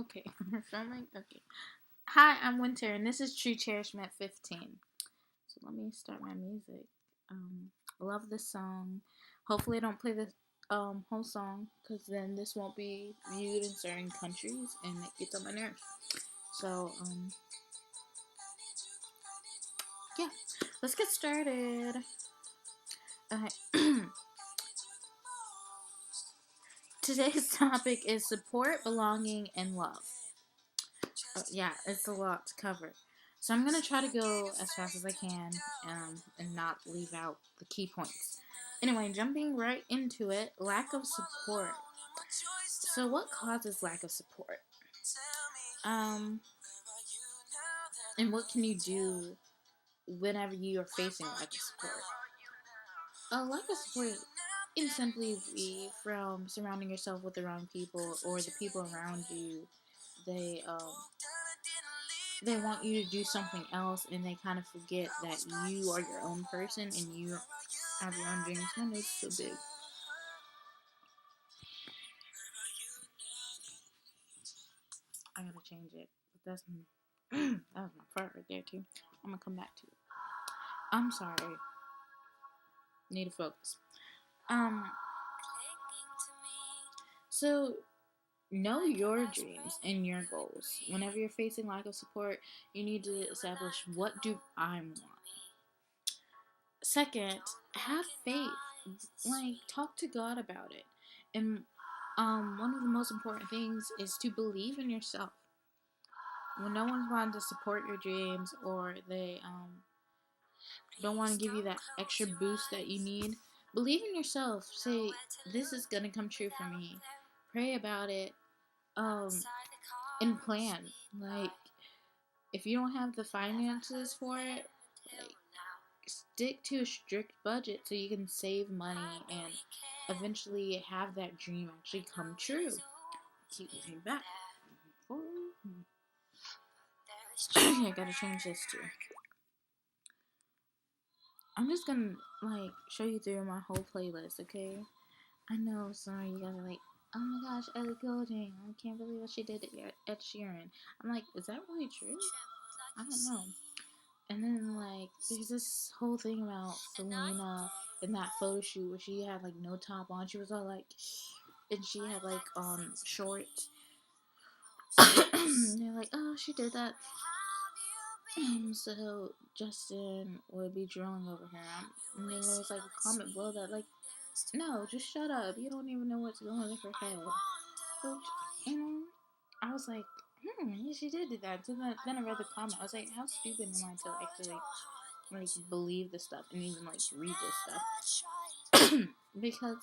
Okay, we're filming. Okay. Hi, I'm Wynter, and this is TrueCherishment15. So let me start my music. Love this song. Hopefully, I don't play this whole song, because then this won't be viewed in certain countries, and it gets on my nerves. So yeah, let's get started. Okay. Today's topic is support, belonging, and love. Yeah, it's a lot to cover. So I'm going to try to go as fast as I can and not leave out the key points. Anyway, jumping right into it, lack of support. So what causes lack of support? Um, and what can you do whenever you are facing lack of support? A lack of support can simply be from surrounding yourself with the wrong people, or the people around you, they they want you to do something else, and they kind of forget that you are your own person and you have your own dreams. My nose is so big. I gotta change it. But that's that was my fart right there too. I'm gonna come back to it. I'm sorry. Need to focus. So know your dreams and your goals. Whenever you're facing lack of support, you need to establish, what do I want? Second, have faith. Like, talk to God about it. And one of the most important things is to believe in yourself. When no one's wanting to support your dreams, or they don't want to give you that extra boost that you need, believe in yourself. Say, this is gonna come true for me. Pray about it. And plan. Like, if you don't have the finances for it, like, stick to a strict budget so you can save money and eventually have that dream actually come true. Keep moving back. I gotta change this too. I'm just gonna like show you through my whole playlist, okay? I know some of you guys are like, oh my gosh, Ellie Goulding, I can't believe what she did to Ed Sheeran. I'm like, is that really true? I don't know. And then, like, there's this whole thing about Selena in that photo shoot where she had, like, no top on. She was all, like, and she had, like, shorts. They're like, oh, she did that. So Justin would be drawing over her. And then there was, like, a comment below that, like, no, just shut up. You don't even know what's going on in her head. Which, you know, I was like, yeah, she did do that. So then I read the comment. I was like, how stupid am I to actually like believe this stuff and even like read this stuff? Because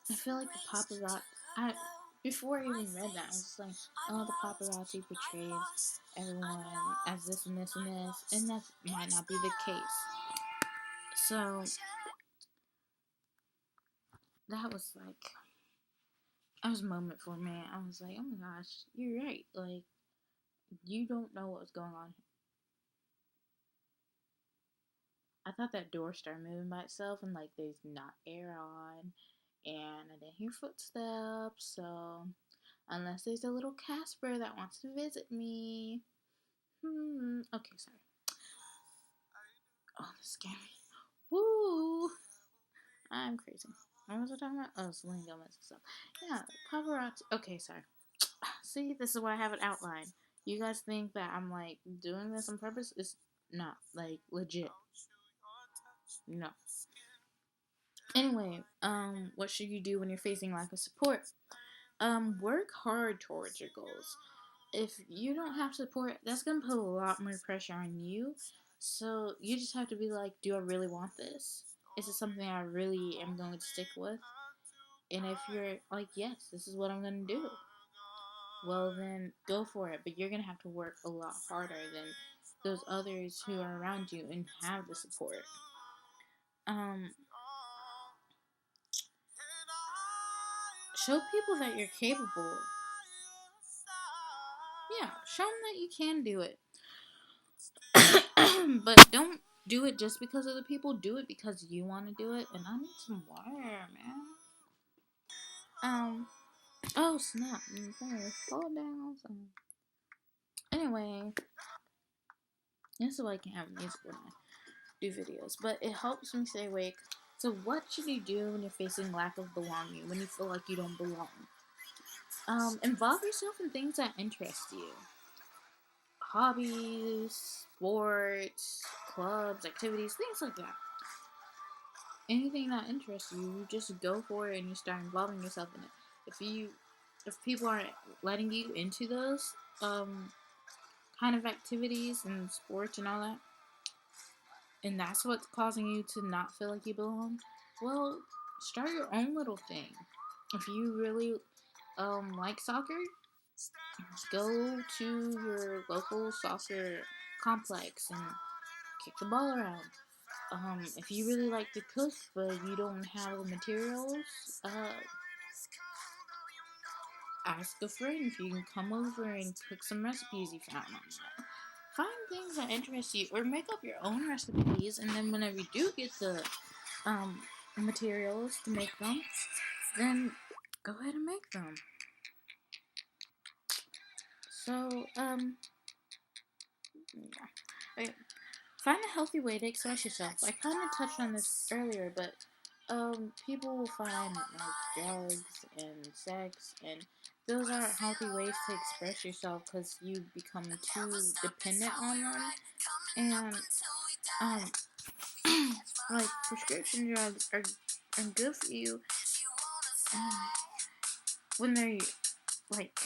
I feel like the paparazzi. Before I even read that, I was just like, oh, the paparazzi portrays everyone as this and this and this, and that might not be the case. So that was a moment for me. I was like, oh my gosh, you're right. Like, you don't know what was going on. I thought that door started moving by itself, and like there's not air on, and I didn't hear footsteps. So unless there's a little Casper that wants to visit me. Okay, sorry. Oh, this scared me. Woo! I'm crazy. What was I talking about? Oh, Selena Gomez and stuff. Yeah, paparazzi. Okay, sorry. See, this is why I have an outline. You guys think that I'm like doing this on purpose? It's not like legit. No. Anyway, what should you do when you're facing lack of support? Work hard towards your goals. If you don't have support, that's gonna put a lot more pressure on you. So you just have to be like, do I really want this? Is it something I really am going to stick with? And if you're like, yes, this is what I'm gonna do, well then go for it. But you're gonna have to work a lot harder than those others who are around you and have the support. Show people that you're capable. Yeah, show them that you can do it. But don't do it just because other people do it, because you want to do it. And I need some water, man. Oh snap! Fall down. So. Anyway, this is why I can have music when I do videos, but it helps me stay awake. So, what should you do when you're facing lack of belonging? When you feel like you don't belong? Involve yourself in things that interest you. Hobbies, sports, clubs, activities, things like that. Anything that interests you, you just go for it and you start involving yourself in it. If people aren't letting you into those kind of activities and sports and all that, and that's what's causing you to not feel like you belong, well, start your own little thing. If you really like soccer, go to your local soccer complex and kick the ball around. If you really like to cook but you don't have the materials, ask a friend if you can come over and cook some recipes you found on that. Find things that interest you, or make up your own recipes, and then whenever you do get the materials to make them, then go ahead and make them. So, yeah. Okay. Find a healthy way to express yourself. I kind of touched on this earlier, but people will find like drugs and sex, and those aren't healthy ways to express yourself because you become too dependent on them. And um, like prescription drugs are good for you when they're like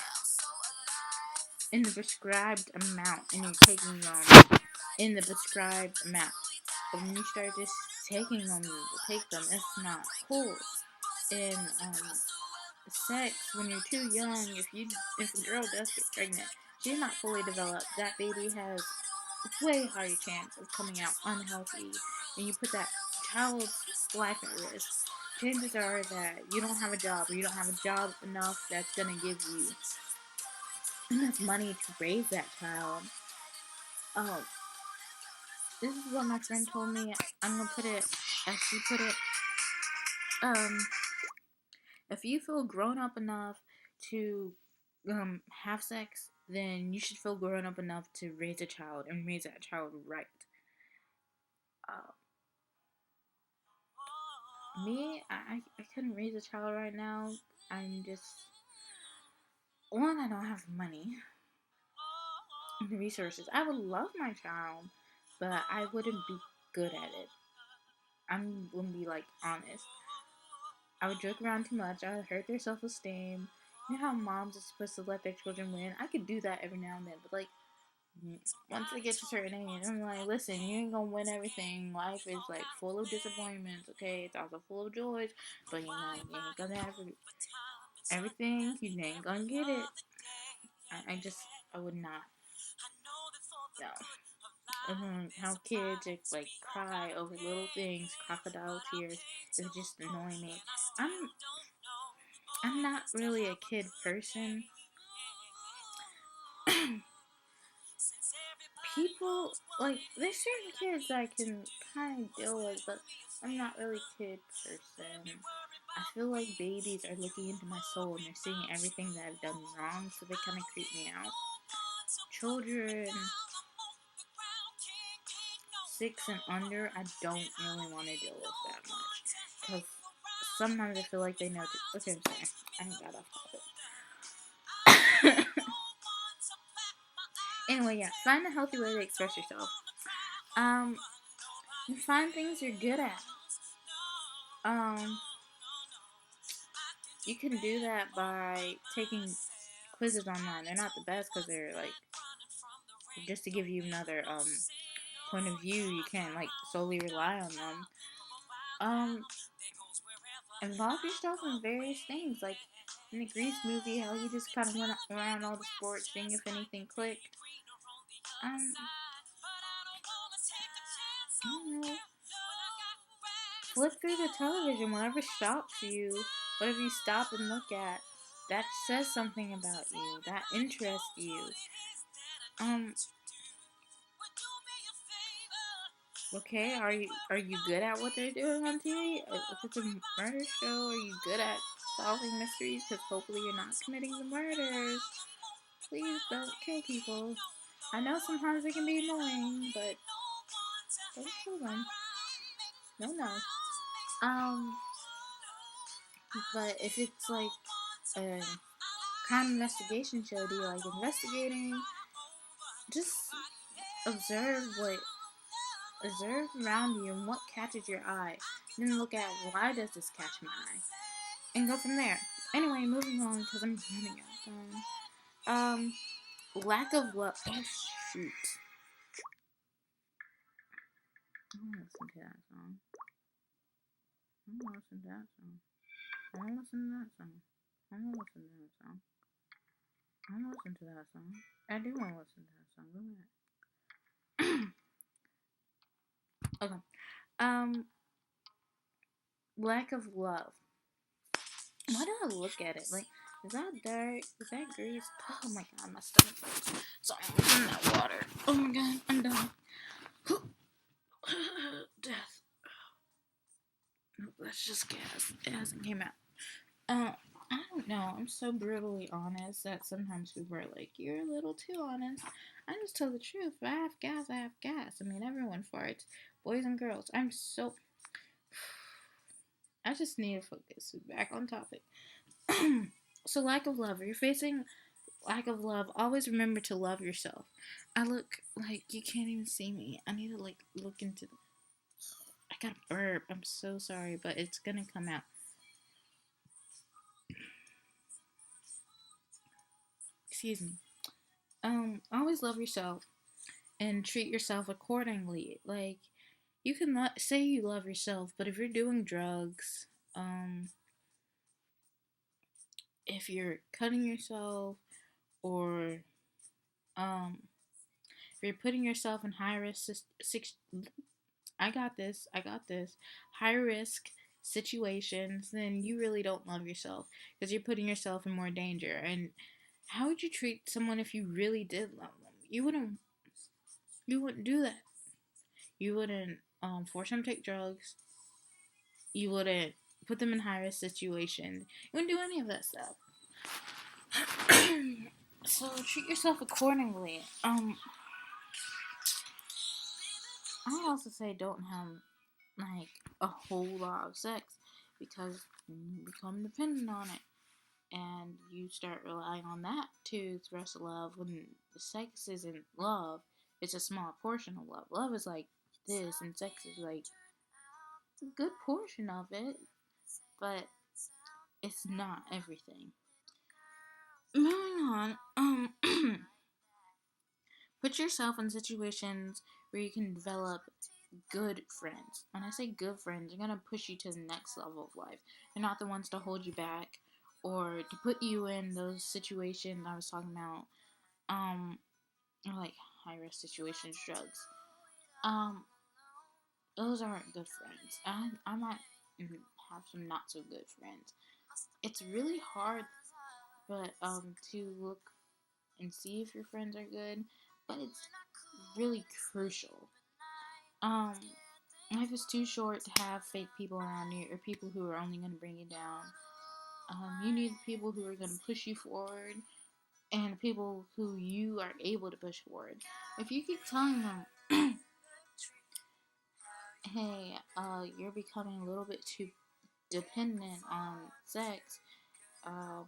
in the prescribed amount, and you're taking them in the prescribed amount. But when you start just taking them to take them, it's not cool. And sex, when you're too young, if a girl does get pregnant, she's not fully developed. That baby has way higher chance of coming out unhealthy, and you put that child's life at risk. Chances are that you don't have a job, or you don't have a job enough that's gonna give you enough money to raise that child. Um, this is what my friend told me. I'm gonna put it as she put it. Um, if you feel grown up enough to have sex, then you should feel grown up enough to raise a child and raise that child right. Uh, I couldn't raise a child right now. I'm just one. I don't have money and the resources. I would love my child, but I wouldn't be good at it. I'm gonna be like honest. I would joke around too much. I would hurt their self-esteem. You know how moms are supposed to let their children win? I could do that every now and then, but like once they get to a certain age, I'm like, listen, you ain't gonna win everything. Life is like full of disappointments, okay? It's also full of joys, but you know, you ain't gonna have everything. You ain't gonna get it. I would not. No. How kids like cry over little things, crocodile tears. It would just annoy me. I'm not really a kid person. People like there's certain kids I can kind of deal with, but I'm not really a kid person. I feel like babies are looking into my soul and they're seeing everything that I've done wrong, so they kind of creep me out. Children 6 and under, I don't really want to deal with that much because sometimes I feel like they know. Okay, I'm sorry, I got off topic. Anyway, yeah, find a healthy way to express yourself. You find things you're good at. You can do that by taking quizzes online. They're not the best because they're like just to give you another point of view. You can't like solely rely on them. Involve yourself in various things, like in the Grease movie, how he just kind of went around all the sports, seeing if anything clicked. I don't know. Flip through the television, whatever stops you, whatever you stop and look at, that says something about you, that interests you. Okay, are you good at what they're doing on TV? If it's a murder show, are you good at solving mysteries? Because hopefully you're not committing the murders. Please don't kill people. I know sometimes it can be annoying, but don't kill them. No, no. Um, but if it's like a crime investigation show, do you like investigating? Just observe what observe around you and what catches your eye. Then look at why does this catch my eye, and go from there. Anyway, moving on because I'm running out of time. Lack of love. Oh shoot! I don't listen to that song. I don't listen to that song. I don't listen to that song. I don't listen to that song. I don't listen to that song. I do want to listen to that song. Go ahead. Okay. Um, lack of love. Why do I look at it? Like, is that dirt? Is that grease? Oh my god, my stomach hurts. So I'm in that water. Oh my god, I'm done. Death. Nope, that's just gas. It hasn't came out. I don't know. I'm so brutally honest that sometimes people are like, "You're a little too honest." I just tell the truth. If I have gas, I have gas. I mean, everyone farts, boys and girls. I'm so. I just need to focus. Back on topic. So, lack of love. If you're facing lack of love, always remember to love yourself. I look like you can't even see me. I need to like look into. I got a burp. I'm so sorry, but it's gonna come out. Excuse me. Always love yourself and treat yourself accordingly. Like, you can say you love yourself, but if you're doing drugs, um, if you're cutting yourself, or um, if you're putting yourself in high risk, I got this, high risk situations, then you really don't love yourself because you're putting yourself in more danger. And how would you treat someone if you really did love them? You wouldn't do that. You wouldn't force them to take drugs. You wouldn't put them in high risk situations. You wouldn't do any of that stuff. So treat yourself accordingly. I would also say don't have like a whole lot of sex because you become dependent on it, and you start relying on that to express love when sex isn't love. It's a small portion of love. Love is like this, and sex is like a good portion of it, but it's not everything. Moving on, put yourself in situations where you can develop good friends. When I say good friends, they're gonna push you to the next level of life. They're not the ones to hold you back or to put you in those situations I was talking about, like high risk situations, drugs. Um, those aren't good friends. I might have some not so good friends. It's really hard, but to look and see if your friends are good, but it's really crucial. Um, Life is too short to have fake people around you or people who are only going to bring you down. You need people who are going to push you forward and people who you are able to push forward. If you keep telling them, hey, you're becoming a little bit too dependent on sex, um,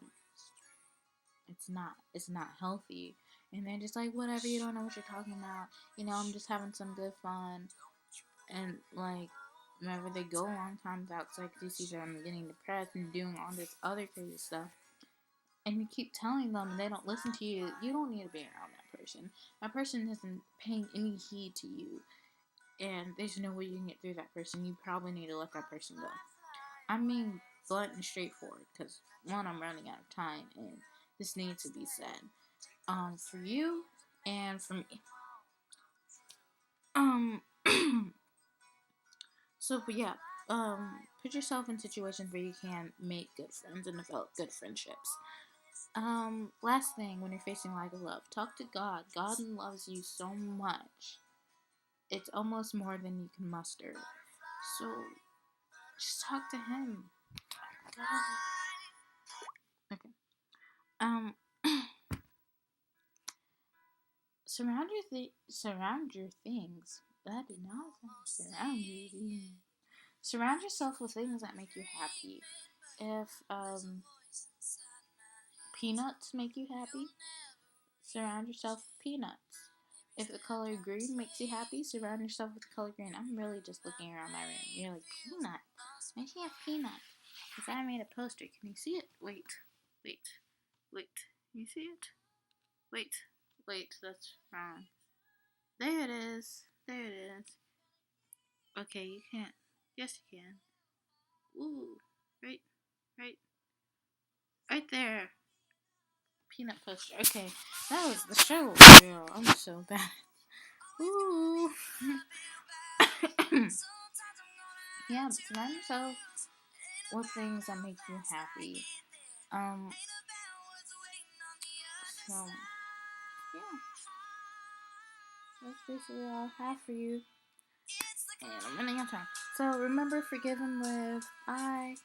it's not healthy. And they're just like, whatever, you don't know what you're talking about. I'm just having some good fun. And like, whenever they go a long time without sex, you see them getting depressed and doing all this other crazy stuff. And you keep telling them and they don't listen to you, you don't need to be around that person. That person isn't paying any heed to you. And there's no way you can get through that person. You probably need to let that person go. I mean, blunt and straightforward, because one, I'm running out of time and this needs to be said. For you and for me. Um, So, but yeah, put yourself in situations where you can make good friends and develop good friendships. Last thing, when you're facing lack of love, talk to God. God loves you so much it's almost more than you can muster. So just talk to him. Okay. Um. Surround your things. That did not surround your things. Surround yourself with things that make you happy. If peanuts make you happy, surround yourself with peanuts. If the color green makes you happy, surround yourself with the color green. I'm really just looking around my room. You're like, peanut? Why do you have peanut? Because I made a poster. Can you see it? Wait. Can you see it? Wait, that's wrong. There it is. Okay, you can't. Yes, you can. Ooh, right, right, right there. Peanut poster. Okay, that was the show, girl. I'm so bad. Ooh. Yeah, surround yourself with things that make you happy. Um, so, yeah, that's basically all I have for you. And I'm running out of time. So, remember, forgive and live. Bye.